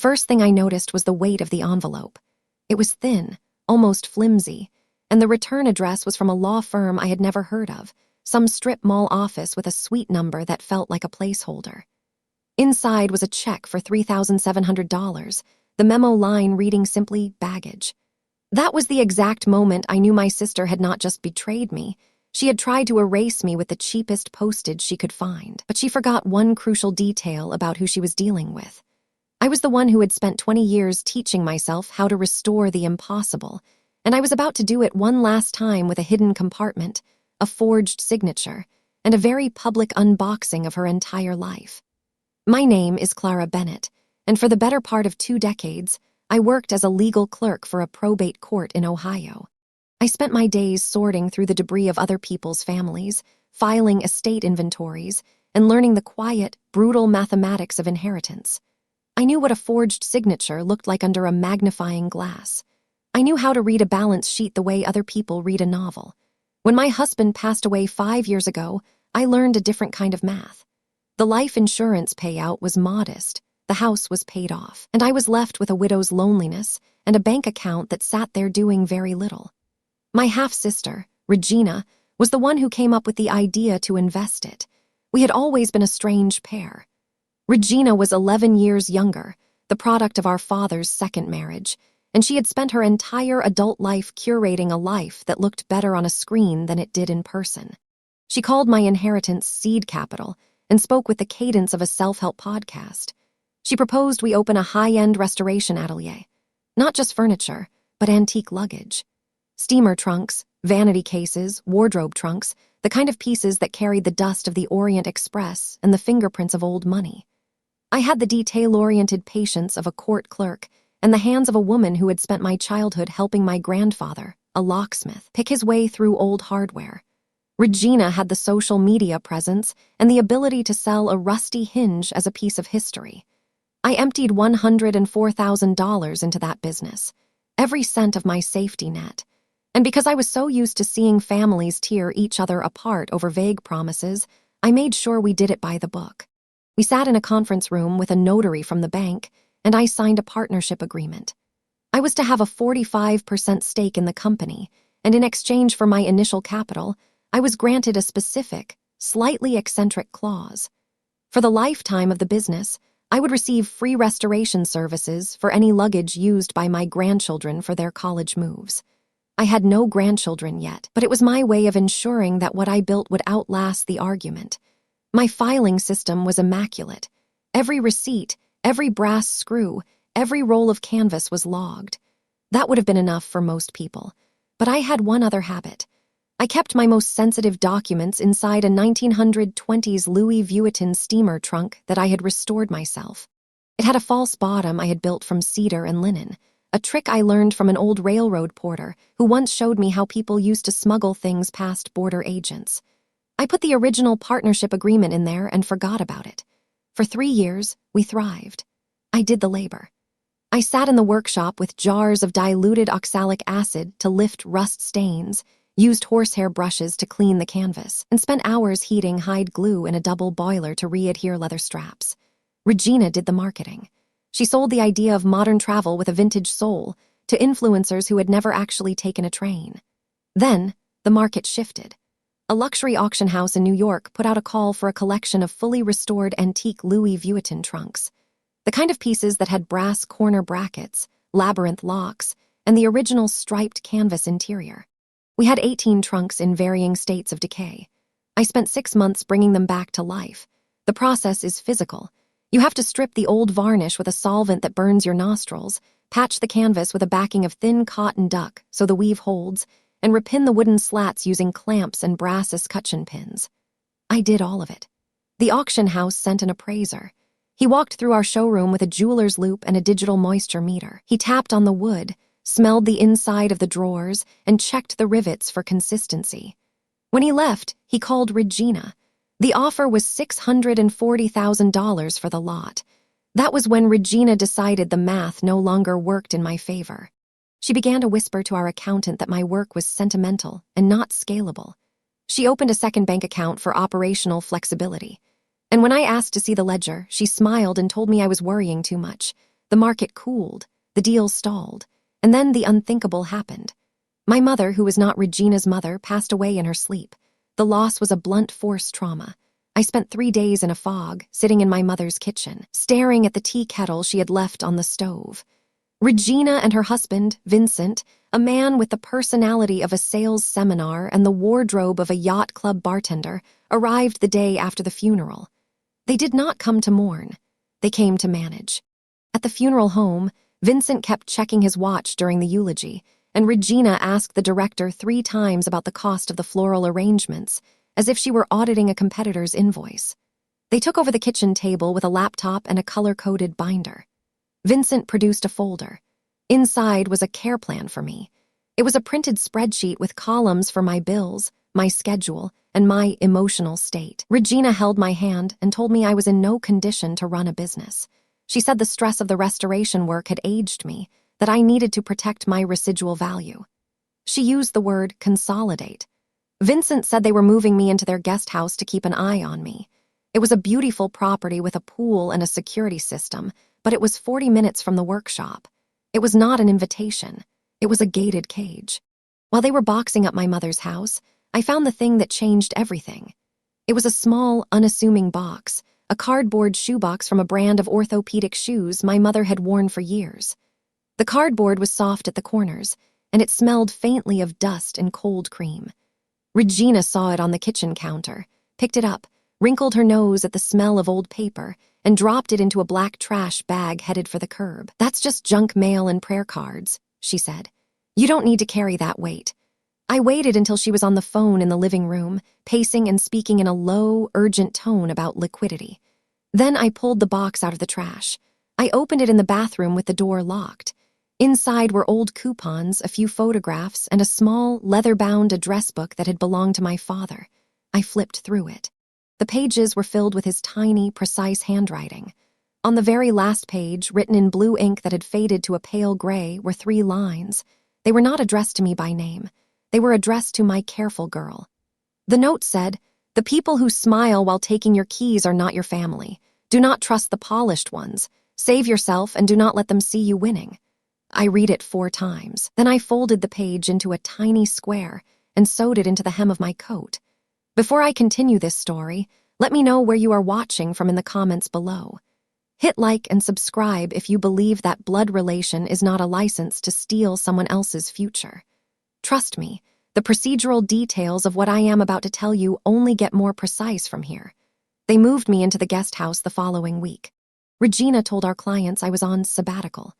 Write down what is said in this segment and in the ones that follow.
first thing I noticed was the weight of the envelope. It was thin, almost flimsy, and the return address was from a law firm I had never heard of, some strip mall office with a suite number that felt like a placeholder. Inside was a check for $3,700, the memo line reading simply baggage. That was the exact moment I knew my sister had not just betrayed me, she had tried to erase me with the cheapest postage she could find. But she forgot one crucial detail about who she was dealing with. I was the one who had spent 20 years teaching myself how to restore the impossible, and I was about to do it one last time with a hidden compartment, a forged signature, and a very public unboxing of her entire life. My name is Clara Bennett, and for the better part of 2 decades, I worked as a legal clerk for a probate court in Ohio. I spent my days sorting through the debris of other people's families, filing estate inventories, and learning the quiet, brutal mathematics of inheritance. I knew what a forged signature looked like under a magnifying glass. I knew how to read a balance sheet the way other people read a novel. When my husband passed away 5 years ago, I learned a different kind of math. The life insurance payout was modest, the house was paid off, and I was left with a widow's loneliness and a bank account that sat there doing very little. My half-sister, Regina, was the one who came up with the idea to invest it. We had always been a strange pair. Regina was 11 years younger, the product of our father's second marriage, and she had spent her entire adult life curating a life that looked better on a screen than it did in person. She called my inheritance seed capital and spoke with the cadence of a self-help podcast. She proposed we open a high-end restoration atelier, not just furniture, but antique luggage. Steamer trunks, vanity cases, wardrobe trunks, the kind of pieces that carried the dust of the Orient Express and the fingerprints of old money. I had the detail-oriented patience of a court clerk and the hands of a woman who had spent my childhood helping my grandfather, a locksmith, pick his way through old hardware. Regina had the social media presence and the ability to sell a rusty hinge as a piece of history. I emptied $104,000 into that business, every cent of my safety net. And because I was so used to seeing families tear each other apart over vague promises, I made sure we did it by the book. We sat in a conference room with a notary from the bank, and I signed a partnership agreement. I was to have a 45% stake in the company, and in exchange for my initial capital, I was granted a specific, slightly eccentric clause. For the lifetime of the business, I would receive free restoration services for any luggage used by my grandchildren for their college moves. I had no grandchildren yet, but it was my way of ensuring that what I built would outlast the argument. My filing system was immaculate. Every receipt, every brass screw, every roll of canvas was logged. That would have been enough for most people. But I had one other habit. I kept my most sensitive documents inside a 1920s Louis Vuitton steamer trunk that I had restored myself. It had a false bottom I had built from cedar and linen, a trick I learned from an old railroad porter who once showed me how people used to smuggle things past border agents. I put the original partnership agreement in there and forgot about it. For 3 years, we thrived. I did the labor. I sat in the workshop with jars of diluted oxalic acid to lift rust stains, used horsehair brushes to clean the canvas, and spent hours heating hide glue in a double boiler to re-adhere leather straps. Regina did the marketing. She sold the idea of modern travel with a vintage soul to influencers who had never actually taken a train. Then, the market shifted. A luxury auction house in New York put out a call for a collection of fully restored antique Louis Vuitton trunks, the kind of pieces that had brass corner brackets, labyrinth locks, and the original striped canvas interior. We had 18 trunks in varying states of decay. I spent 6 months bringing them back to life. The process is physical. You have to strip the old varnish with a solvent that burns your nostrils, patch the canvas with a backing of thin cotton duck so the weave holds, and repin the wooden slats using clamps and brass escutcheon pins. I did all of it. The auction house sent an appraiser. He walked through our showroom with a jeweler's loupe and a digital moisture meter. He tapped on the wood, smelled the inside of the drawers, and checked the rivets for consistency. When he left, he called Regina. The offer was $640,000 for the lot. That was when Regina decided the math no longer worked in my favor. She began to whisper to our accountant that my work was sentimental and not scalable. She opened a second bank account for operational flexibility. And when I asked to see the ledger, she smiled and told me I was worrying too much. The market cooled, the deal stalled, and then the unthinkable happened. My mother, who was not Regina's mother, passed away in her sleep. The loss was a blunt force trauma. I spent 3 days in a fog, sitting in my mother's kitchen, staring at the tea kettle she had left on the stove. Regina and her husband, Vincent, a man with the personality of a sales seminar and the wardrobe of a yacht club bartender, arrived the day after the funeral. They did not come to mourn. They came to manage. At the funeral home, Vincent kept checking his watch during the eulogy, and Regina asked the director 3 times about the cost of the floral arrangements, as if she were auditing a competitor's invoice. They took over the kitchen table with a laptop and a color-coded binder. Vincent produced a folder. Inside was a care plan for me. It was a printed spreadsheet with columns for my bills, my schedule, and my emotional state. Regina held my hand and told me I was in no condition to run a business. She said the stress of the restoration work had aged me, that I needed to protect my residual value. She used the word consolidate. Vincent said they were moving me into their guest house to keep an eye on me. It was a beautiful property with a pool and a security system, but it was 40 minutes from the workshop. It was not an invitation. It was a gated cage. While they were boxing up my mother's house, I found the thing that changed everything. It was a small, unassuming box, a cardboard shoebox from a brand of orthopedic shoes my mother had worn for years. The cardboard was soft at the corners, and it smelled faintly of dust and cold cream. Regina saw it on the kitchen counter, picked it up, wrinkled her nose at the smell of old paper, and dropped it into a black trash bag headed for the curb. "That's just junk mail and prayer cards," she said. "You don't need to carry that weight." I waited until she was on the phone in the living room, pacing and speaking in a low, urgent tone about liquidity. Then I pulled the box out of the trash. I opened it in the bathroom with the door locked. Inside were old coupons, a few photographs, and a small, leather-bound address book that had belonged to my father. I flipped through it. The pages were filled with his tiny, precise handwriting. On the very last page, written in blue ink that had faded to a pale gray, were 3 lines. They were not addressed to me by name. They were addressed to my careful girl. The note said, "The people who smile while taking your keys are not your family. Do not trust the polished ones. Save yourself and do not let them see you winning." I read it 4 times. Then I folded the page into a tiny square and sewed it into the hem of my coat. Before I continue this story, let me know where you are watching from in the comments below. Hit like and subscribe if you believe that blood relation is not a license to steal someone else's future. Trust me, the procedural details of what I am about to tell you only get more precise from here. They moved me into the guest house the following week. Regina told our clients I was on sabbatical.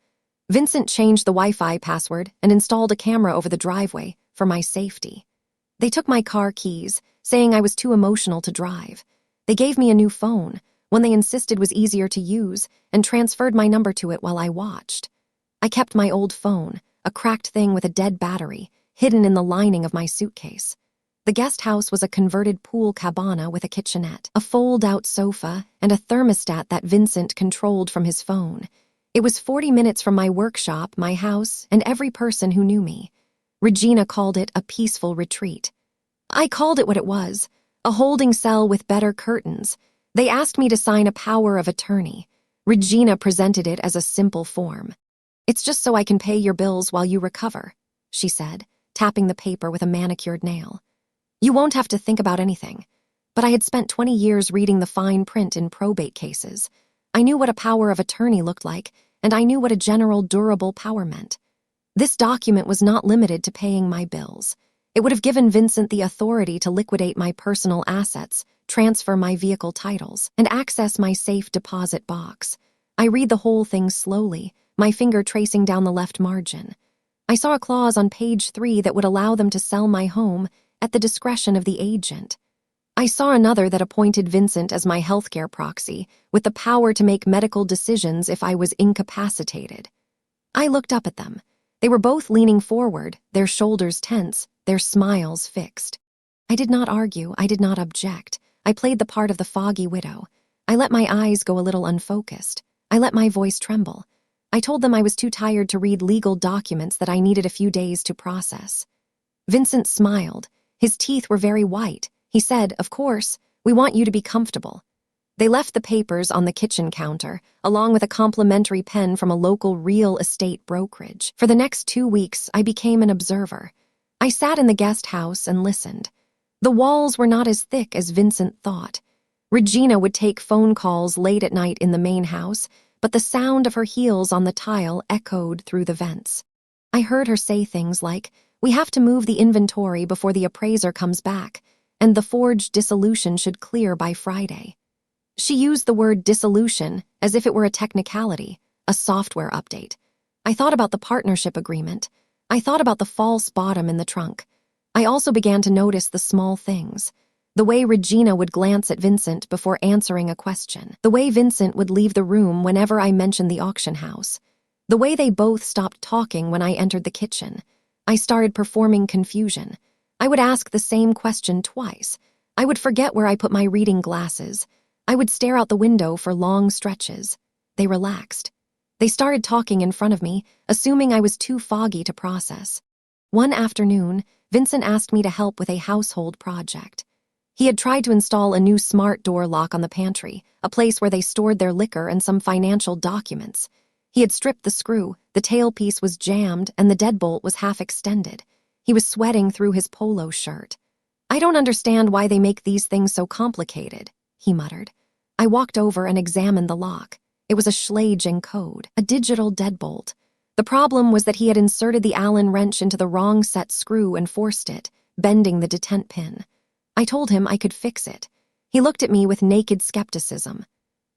Vincent changed the Wi-Fi password and installed a camera over the driveway for my safety. They took my car keys, saying I was too emotional to drive. They gave me a new phone, one they insisted was easier to use, and transferred my number to it while I watched. I kept my old phone, a cracked thing with a dead battery, hidden in the lining of my suitcase. The guest house was a converted pool cabana with a kitchenette, a fold-out sofa, and a thermostat that Vincent controlled from his phone. It was 40 minutes from my workshop, my house, and every person who knew me. Regina called it a peaceful retreat. I called it what it was, a holding cell with better curtains. They asked me to sign a power of attorney. Regina presented it as a simple form. "It's just so I can pay your bills while you recover," she said, tapping the paper with a manicured nail. "You won't have to think about anything." But I had spent 20 years reading the fine print in probate cases. I knew what a power of attorney looked like, and I knew what a general durable power meant. This document was not limited to paying my bills. It would have given Vincent the authority to liquidate my personal assets, transfer my vehicle titles, and access my safe deposit box. I read the whole thing slowly, my finger tracing down the left margin. I saw a clause on page 3 that would allow them to sell my home at the discretion of the agent. I saw another that appointed Vincent as my healthcare proxy, with the power to make medical decisions if I was incapacitated. I looked up at them. They were both leaning forward, their shoulders tense, their smiles fixed. I did not argue, I did not object. I played the part of the foggy widow. I let my eyes go a little unfocused. I let my voice tremble. I told them I was too tired to read legal documents that I needed a few days to process. Vincent smiled. His teeth were very white. He said, "Of course, we want you to be comfortable." They left the papers on the kitchen counter, along with a complimentary pen from a local real estate brokerage. For the next 2 weeks, I became an observer. I sat in the guest house and listened. The walls were not as thick as Vincent thought. Regina would take phone calls late at night in the main house, but the sound of her heels on the tile echoed through the vents. I heard her say things like, "We have to move the inventory before the appraiser comes back, and the forged dissolution should clear by Friday." She used the word dissolution as if it were a technicality, a software update. I thought about the partnership agreement. I thought about the false bottom in the trunk. I also began to notice the small things. The way Regina would glance at Vincent before answering a question. The way Vincent would leave the room whenever I mentioned the auction house. The way they both stopped talking when I entered the kitchen. I started performing confusion. I would ask the same question twice. I would forget where I put my reading glasses. I would stare out the window for long stretches. They relaxed. They started talking in front of me, assuming I was too foggy to process. One afternoon, Vincent asked me to help with a household project. He had tried to install a new smart door lock on the pantry, a place where they stored their liquor and some financial documents. He had stripped the screw, the tailpiece was jammed, and the deadbolt was half extended. He was sweating through his polo shirt. "I don't understand why they make these things so complicated," he muttered. I walked over and examined the lock. It was a Schlage code, a digital deadbolt. The problem was that he had inserted the Allen wrench into the wrong set screw and forced it, bending the detent pin. I told him I could fix it. He looked at me with naked skepticism.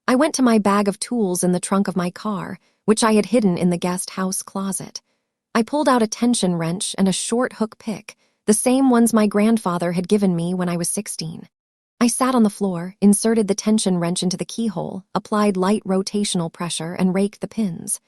I went to my bag of tools in the trunk of my car, which I had hidden in the guest house closet. I pulled out a tension wrench and a short hook pick, the same ones my grandfather had given me when I was 16. I sat on the floor, inserted the tension wrench into the keyhole, applied light rotational pressure, and raked the pins.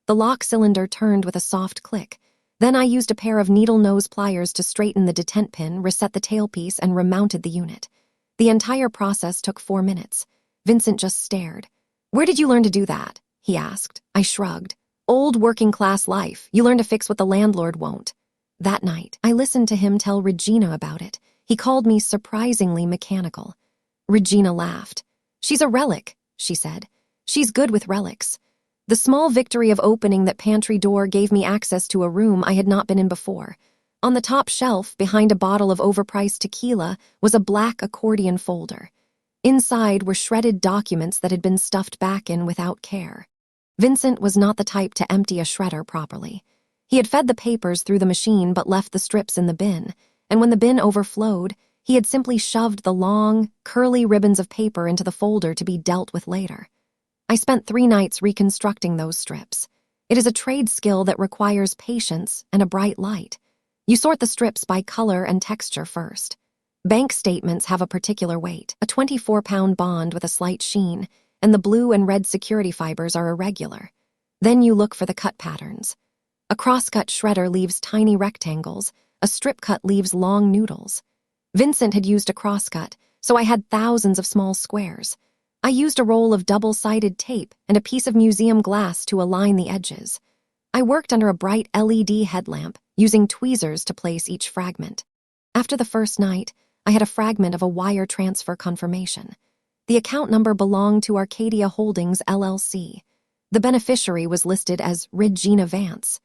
The lock cylinder turned with a soft click. Then I used a pair of needle nose pliers to straighten the detent pin, reset the tailpiece, and remounted the unit. The entire process took 4 minutes. Vincent just stared. "Where did you learn to do that?" he asked. I shrugged. "Old working-class life. You learn to fix what the landlord won't." That night, I listened to him tell Regina about it. He called me surprisingly mechanical. Regina laughed. "She's a relic," she said. "She's good with relics." The small victory of opening that pantry door gave me access to a room I had not been in before. On the top shelf, behind a bottle of overpriced tequila, was a black accordion folder. Inside were shredded documents that had been stuffed back in without care. Vincent was not the type to empty a shredder properly. He had fed the papers through the machine but left the strips in the bin, and when the bin overflowed, he had simply shoved the long, curly ribbons of paper into the folder to be dealt with later. I spent 3 nights reconstructing those strips. It is a trade skill that requires patience and a bright light. You sort the strips by color and texture first. Bank statements have a particular weight, a 24-pound bond with a slight sheen, and the blue and red security fibers are irregular. Then you look for the cut patterns. A crosscut shredder leaves tiny rectangles, a strip cut leaves long noodles. Vincent had used a crosscut, so I had thousands of small squares. I used a roll of double-sided tape and a piece of museum glass to align the edges. I worked under a bright LED headlamp, using tweezers to place each fragment. After the first night, I had a fragment of a wire transfer confirmation. The account number belonged to Arcadia Holdings, LLC. The beneficiary was listed as Regina Vance.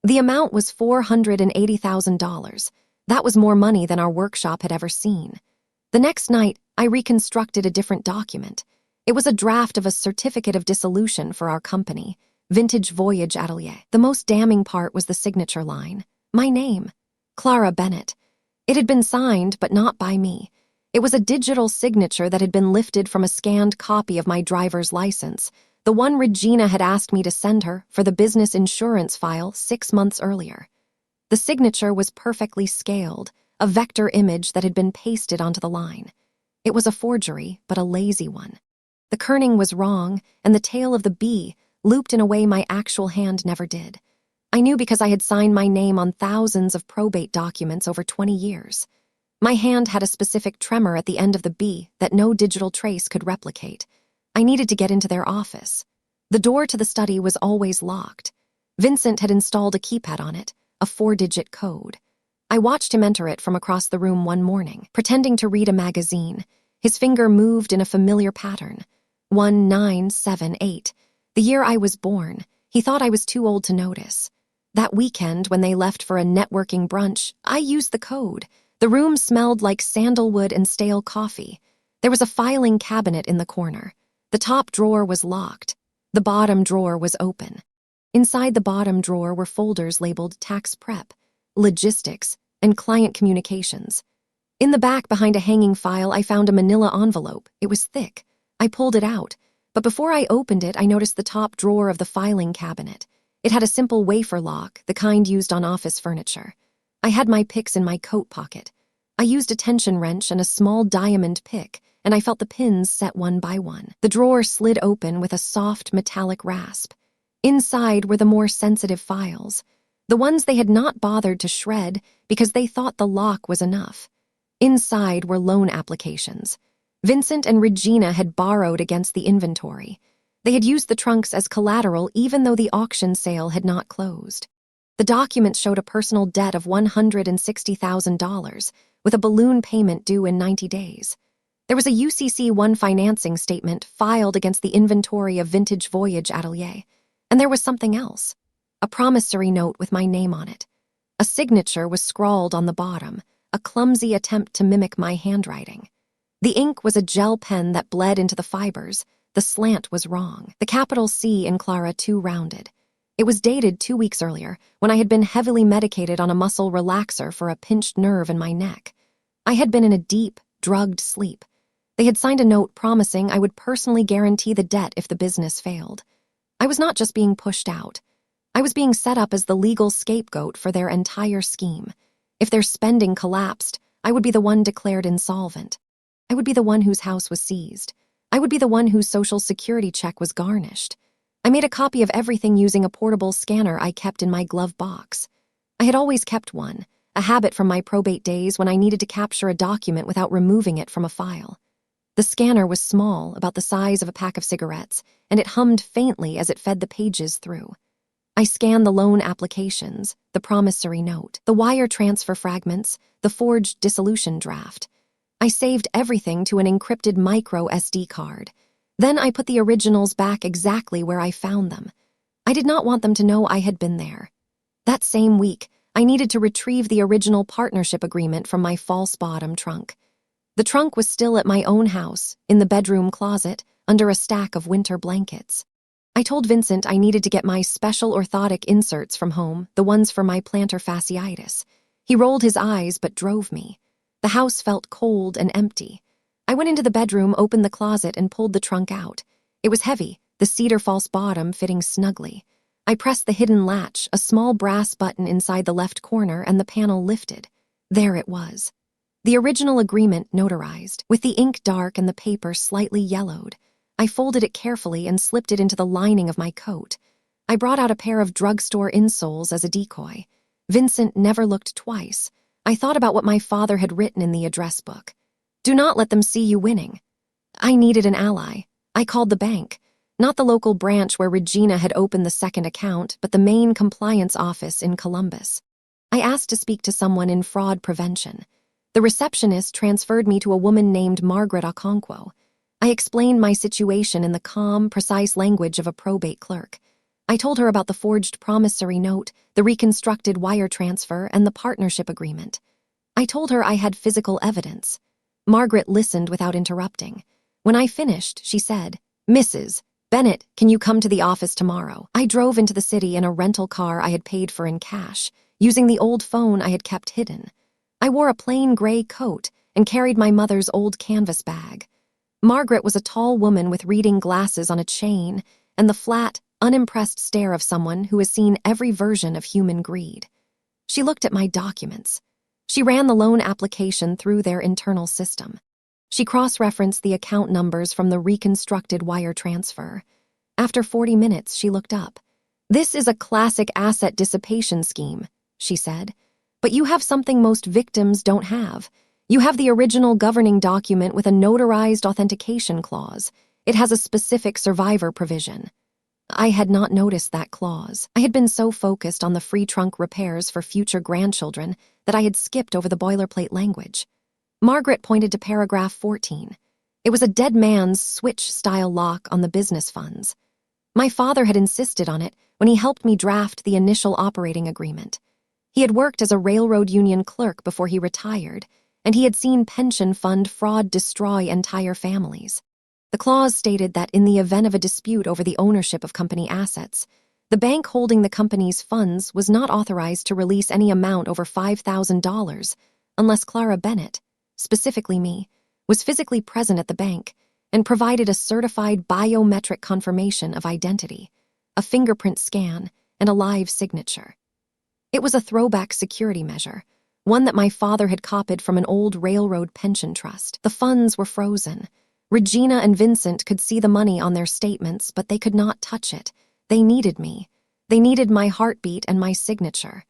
The amount was $480,000. That was more money than our workshop had ever seen. The next night, I reconstructed a different document. It was a draft of a certificate of dissolution for our company, Vintage Voyage Atelier. The most damning part was the signature line. My name, Clara Bennett. It had been signed, but not by me. It was a digital signature that had been lifted from a scanned copy of my driver's license, the one Regina had asked me to send her for the business insurance file 6 months earlier. The signature was perfectly scaled, a vector image that had been pasted onto the line. It was a forgery, but a lazy one. The kerning was wrong, and the tail of the B looped in a way my actual hand never did. I knew because I had signed my name on thousands of probate documents over 20 years. My hand had a specific tremor at the end of the B that no digital trace could replicate. I needed to get into their office. The door to the study was always locked. Vincent had installed a keypad on it, a 4-digit code. I watched him enter it from across the room one morning, pretending to read a magazine. His finger moved in a familiar pattern. 1978, the year I was born. He thought I was too old to notice. That weekend, when they left for a networking brunch, I used the code. The room smelled like sandalwood and stale coffee. There was a filing cabinet in the corner. The top drawer was locked. The bottom drawer was open. Inside the bottom drawer were folders labeled tax prep, logistics, and client communications. In the back, behind a hanging file, I found a manila envelope. It was thick. I pulled it out, but before I opened it, I noticed the top drawer of the filing cabinet. It had a simple wafer lock, the kind used on office furniture. I had my picks in my coat pocket. I used a tension wrench and a small diamond pick, and I felt the pins set one by one. The drawer slid open with a soft metallic rasp. Inside were the more sensitive files, the ones they had not bothered to shred because they thought the lock was enough. Inside were loan applications. Vincent and Regina had borrowed against the inventory. They had used the trunks as collateral even though the auction sale had not closed. The documents showed a personal debt of $160,000 with a balloon payment due in 90 days. There was a UCC-1 financing statement filed against the inventory of Vintage Voyage Atelier. And there was something else, a promissory note with my name on it. A signature was scrawled on the bottom, a clumsy attempt to mimic my handwriting. The ink was a gel pen that bled into the fibers. The slant was wrong. The capital C in Clara too rounded. It was dated 2 weeks earlier, when I had been heavily medicated on a muscle relaxer for a pinched nerve in my neck. I had been in a deep, drugged sleep. They had signed a note promising I would personally guarantee the debt if the business failed. I was not just being pushed out. I was being set up as the legal scapegoat for their entire scheme. If their spending collapsed, I would be the one declared insolvent. I would be the one whose house was seized. I would be the one whose social security check was garnished. I made a copy of everything using a portable scanner I kept in my glove box. I had always kept one, a habit from my probate days when I needed to capture a document without removing it from a file. The scanner was small, about the size of a pack of cigarettes, and it hummed faintly as it fed the pages through. I scanned the loan applications, the promissory note, the wire transfer fragments, the forged dissolution draft. I saved everything to an encrypted micro SD card. Then I put the originals back exactly where I found them. I did not want them to know I had been there. That same week, I needed to retrieve the original partnership agreement from my false bottom trunk. The trunk was still at my own house, in the bedroom closet, under a stack of winter blankets. I told Vincent I needed to get my special orthotic inserts from home, the ones for my plantar fasciitis. He rolled his eyes but drove me. The house felt cold and empty. I went into the bedroom, opened the closet, and pulled the trunk out. It was heavy, the cedar false bottom fitting snugly. I pressed the hidden latch, a small brass button inside the left corner, and the panel lifted. There it was. The original agreement notarized, with the ink dark and the paper slightly yellowed. I folded it carefully and slipped it into the lining of my coat. I brought out a pair of drugstore insoles as a decoy. Vincent never looked twice. I thought about what my father had written in the address book. Do not let them see you winning. I needed an ally. I called the bank. Not the local branch where Regina had opened the second account, but the main compliance office in Columbus. I asked to speak to someone in fraud prevention. The receptionist transferred me to a woman named Margaret Okonkwo. I explained my situation in the calm, precise language of a probate clerk. I told her about the forged promissory note, the reconstructed wire transfer, and the partnership agreement. I told her I had physical evidence. Margaret listened without interrupting. When I finished, she said, "Mrs. Bennett, can you come to the office tomorrow?" I drove into the city in a rental car I had paid for in cash, using the old phone I had kept hidden. I wore a plain gray coat and carried my mother's old canvas bag. Margaret was a tall woman with reading glasses on a chain and the flat, unimpressed stare of someone who has seen every version of human greed. She looked at my documents. She ran the loan application through their internal system. She cross-referenced the account numbers from the reconstructed wire transfer. After 40 minutes, she looked up. "This is a classic asset dissipation scheme," she said. "But you have something most victims don't have. You have the original governing document with a notarized authentication clause. It has a specific survivor provision." I had not noticed that clause. I had been so focused on the free trunk repairs for future grandchildren that I had skipped over the boilerplate language. Margaret pointed to paragraph 14. It was a dead man's switch-style lock on the business funds. My father had insisted on it when he helped me draft the initial operating agreement. He had worked as a railroad union clerk before he retired, and he had seen pension fund fraud destroy entire families. The clause stated that in the event of a dispute over the ownership of company assets, the bank holding the company's funds was not authorized to release any amount over $5,000 unless Clara Bennett, specifically me, was physically present at the bank and provided a certified biometric confirmation of identity, a fingerprint scan, and a live signature. It was a throwback security measure, one that my father had copied from an old railroad pension trust. The funds were frozen. Regina and Vincent could see the money on their statements, but they could not touch it. They needed me. They needed my heartbeat and my signature.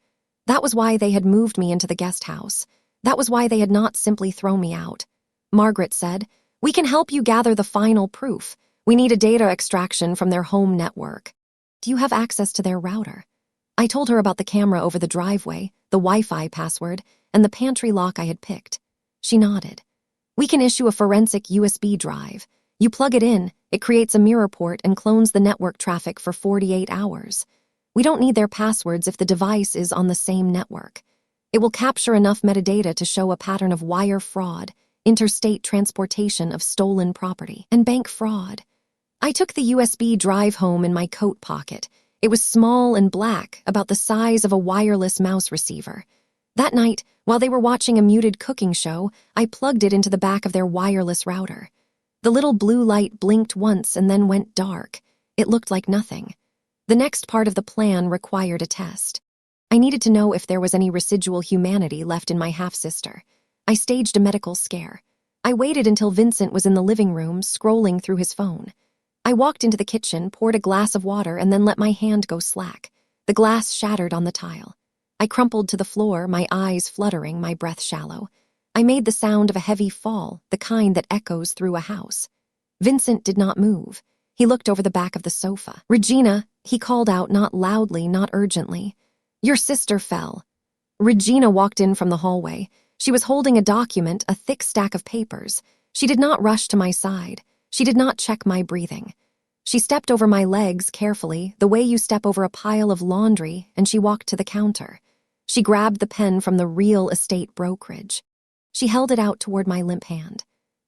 That was why they had moved me into the guest house. That was why they had not simply thrown me out. Margaret said, "We can help you gather the final proof. We need a data extraction from their home network. Do you have access to their router?" I told her about the camera over the driveway, the Wi-Fi password, and the pantry lock I had picked. She nodded. "We can issue a forensic USB drive. You plug it in, it creates a mirror port and clones the network traffic for 48 hours. We don't need their passwords if the device is on the same network. It will capture enough metadata to show a pattern of wire fraud, interstate transportation of stolen property, and bank fraud." I took the USB drive home in my coat pocket. It was small and black, about the size of a wireless mouse receiver. That night, while they were watching a muted cooking show, I plugged it into the back of their wireless router. The little blue light blinked once and then went dark. It looked like nothing. The next part of the plan required a test. I needed to know if there was any residual humanity left in my half-sister. I staged a medical scare. I waited until Vincent was in the living room, scrolling through his phone. I walked into the kitchen, poured a glass of water, and then let my hand go slack. The glass shattered on the tile. I crumpled to the floor, my eyes fluttering, my breath shallow. I made the sound of a heavy fall, the kind that echoes through a house. Vincent did not move. He looked over the back of the sofa. "Regina," he called out, not loudly, not urgently. "Your sister fell." Regina walked in from the hallway. She was holding a document, a thick stack of papers. She did not rush to my side. She did not check my breathing. She stepped over my legs carefully, the way you step over a pile of laundry, and she walked to the counter. She grabbed the pen from the real estate brokerage. She held it out toward my limp hand.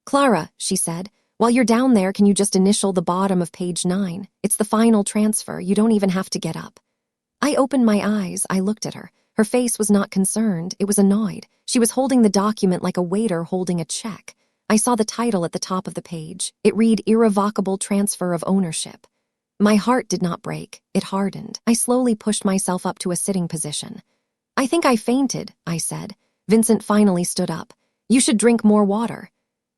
"Clara," she said, "while you're down there, can you just initial the bottom of page 9? It's the final transfer. You don't even have to get up." I opened my eyes. I looked at her. Her face was not concerned. It was annoyed. She was holding the document like a waiter holding a check. I saw the title at the top of the page. It read, "Irrevocable Transfer of Ownership." My heart did not break. It hardened. I slowly pushed myself up to a sitting position. "I think I fainted," I said. Vincent finally stood up. "You should drink more water."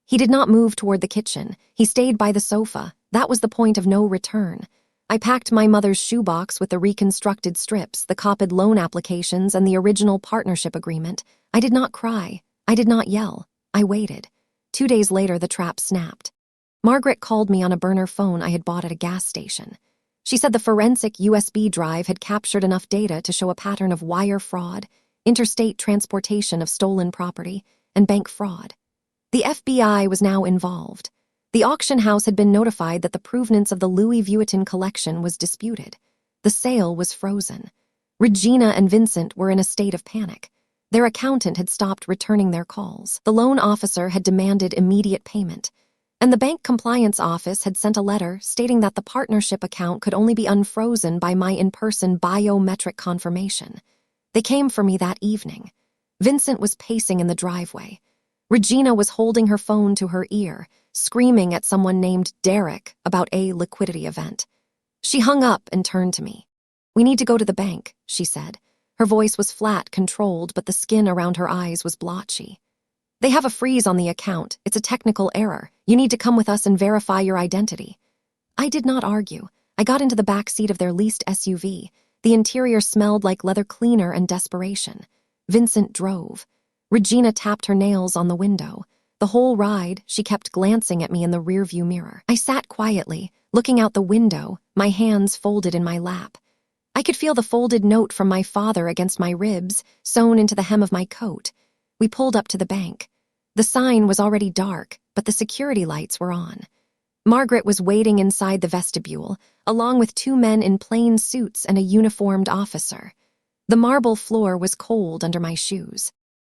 He did not move toward the kitchen. He stayed by the sofa. That was the point of no return. I packed my mother's shoebox with the reconstructed strips, the copied loan applications, and the original partnership agreement. I did not cry. I did not yell. I waited. 2 days later, the trap snapped. Margaret called me on a burner phone I had bought at a gas station. She said the forensic USB drive had captured enough data to show a pattern of wire fraud, interstate transportation of stolen property, and bank fraud. The FBI was now involved. The auction house had been notified that the provenance of the Louis Vuitton collection was disputed. The sale was frozen. Regina and Vincent were in a state of panic. Their accountant had stopped returning their calls. The loan officer had demanded immediate payment. And the bank compliance office had sent a letter stating that the partnership account could only be unfrozen by my in-person biometric confirmation. They came for me that evening. Vincent was pacing in the driveway. Regina was holding her phone to her ear, screaming at someone named Derek about a liquidity event. She hung up and turned to me. "We need to go to the bank," she said. Her voice was flat, controlled, but the skin around her eyes was blotchy. "They have a freeze on the account. It's a technical error. You need to come with us and verify your identity." I did not argue. I got into the back seat of their leased SUV. The interior smelled like leather cleaner and desperation. Vincent drove. Regina tapped her nails on the window. The whole ride, she kept glancing at me in the rearview mirror. I sat quietly, looking out the window, my hands folded in my lap. I could feel the folded note from my father against my ribs, sewn into the hem of my coat. We pulled up to the bank. The sign was already dark, but the security lights were on. Margaret was waiting inside the vestibule, along with 2 men in plain suits and a uniformed officer. The marble floor was cold under my shoes.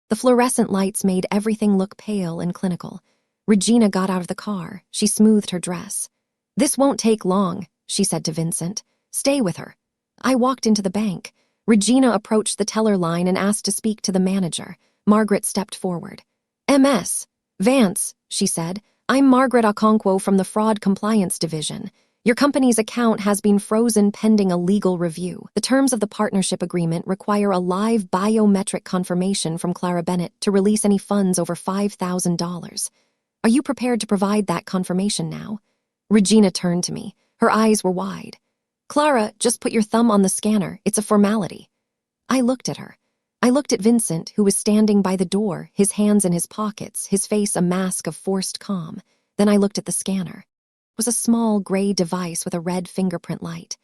The fluorescent lights made everything look pale and clinical. Regina got out of the car. She smoothed her dress. "This won't take long," she said to Vincent. "Stay with her." I walked into the bank. Regina approached the teller line and asked to speak to the manager. Margaret stepped forward. "Ms. Vance," she said. "I'm Margaret Okonkwo from the Fraud Compliance Division. Your company's account has been frozen pending a legal review. The terms of the partnership agreement require a live biometric confirmation from Clara Bennett to release any funds over $5,000. Are you prepared to provide that confirmation now?" Regina turned to me. Her eyes were wide. "Clara, just put your thumb on the scanner. It's a formality." I looked at her. I looked at Vincent, who was standing by the door, his hands in his pockets, his face a mask of forced calm. Then I looked at the scanner. It was a small gray device with a red fingerprint light.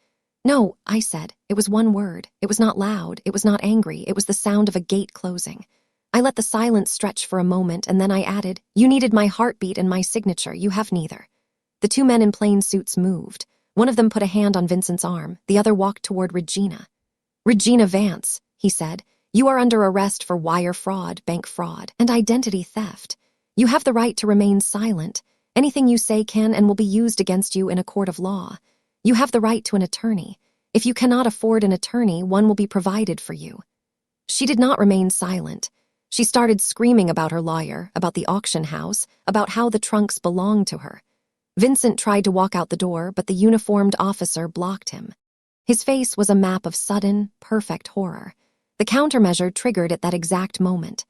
"No," I said. It was one word. It was not loud. It was not angry. It was the sound of a gate closing. I let the silence stretch for a moment, and then I added, "You needed my heartbeat and my signature. You have neither." The 2 men in plain suits moved. One of them put a hand on Vincent's arm. The other walked toward Regina. "Regina Vance," he said, "you are under arrest for wire fraud, bank fraud, and identity theft. You have the right to remain silent. Anything you say can and will be used against you in a court of law. You have the right to an attorney. If you cannot afford an attorney, one will be provided for you." She did not remain silent. She started screaming about her lawyer, about the auction house, about how the trunks belonged to her. Vincent tried to walk out the door, but the uniformed officer blocked him. His face was a map of sudden, perfect horror. The countermeasure triggered at that exact moment.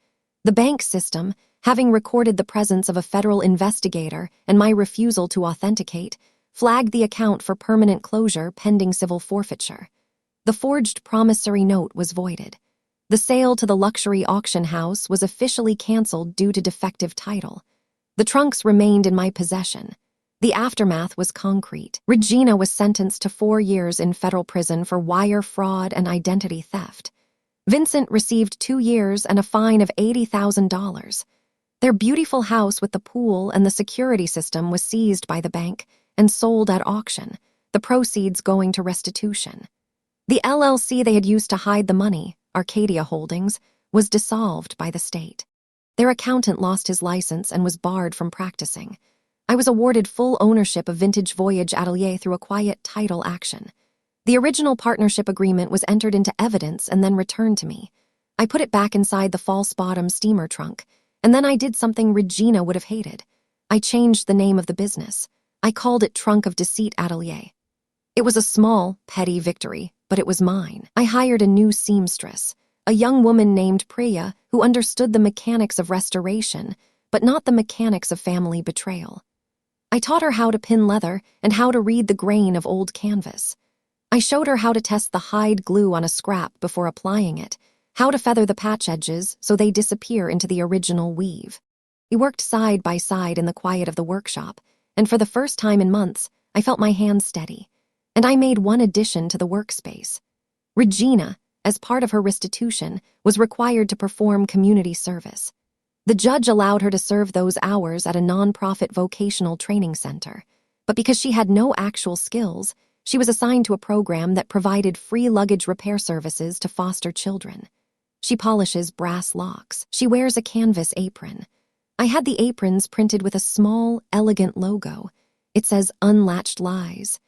The bank system, having recorded the presence of a federal investigator and my refusal to authenticate, flagged the account for permanent closure pending civil forfeiture. The forged promissory note was voided. The sale to the luxury auction house was officially canceled due to defective title. The trunks remained in my possession. The aftermath was concrete. Regina was sentenced to 4 years in federal prison for wire fraud and identity theft. Vincent received 2 years and a fine of $80,000. Their beautiful house with the pool and the security system was seized by the bank and sold at auction, the proceeds going to restitution. The LLC they had used to hide the money, Arcadia Holdings, was dissolved by the state. Their accountant lost his license and was barred from practicing. I was awarded full ownership of Vintage Voyage Atelier through a quiet title action. The original partnership agreement was entered into evidence and then returned to me. I put it back inside the false bottom steamer trunk, and then I did something Regina would have hated. I changed the name of the business. I called it Trunk of Deceit Atelier. It was a small, petty victory, but it was mine. I hired a new seamstress, a young woman named Priya who understood the mechanics of restoration, but not the mechanics of family betrayal. I taught her how to pin leather and how to read the grain of old canvas. I showed her how to test the hide glue on a scrap before applying it, how to feather the patch edges so they disappear into the original weave. We worked side by side in the quiet of the workshop, and for the first time in months, I felt my hands steady. And I made one addition to the workspace. Regina, as part of her restitution, was required to perform community service. The judge allowed her to serve those hours at a nonprofit vocational training center, but because she had no actual skills, she was assigned to a program that provided free luggage repair services to foster children. She polishes brass locks. She wears a canvas apron. I had the aprons printed with a small, elegant logo. It says Unlatched Lies.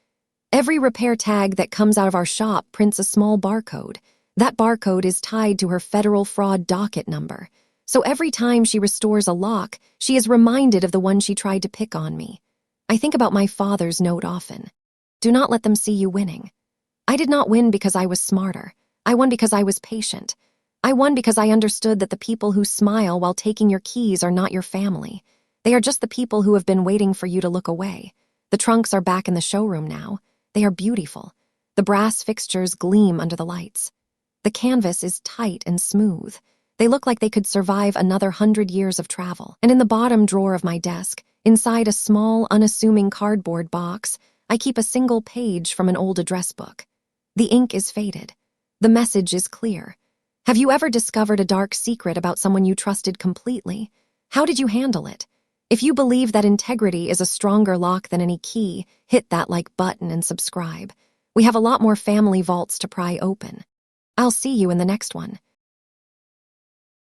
Every repair tag that comes out of our shop prints a small barcode. That barcode is tied to her federal fraud docket number. So every time she restores a lock, she is reminded of the one she tried to pick on me. I think about my father's note often. Do not let them see you winning. I did not win because I was smarter. I won because I was patient. I won because I understood that the people who smile while taking your keys are not your family. They are just the people who have been waiting for you to look away. The trunks are back in the showroom now. They are beautiful. The brass fixtures gleam under the lights. The canvas is tight and smooth. They look like they could survive another 100 years of travel. And in the bottom drawer of my desk, inside a small, unassuming cardboard box, I keep a single page from an old address book. The ink is faded. The message is clear. Have you ever discovered a dark secret about someone you trusted completely? How did you handle it? If you believe that integrity is a stronger lock than any key, hit that like button and subscribe. We have a lot more family vaults to pry open. I'll see you in the next one.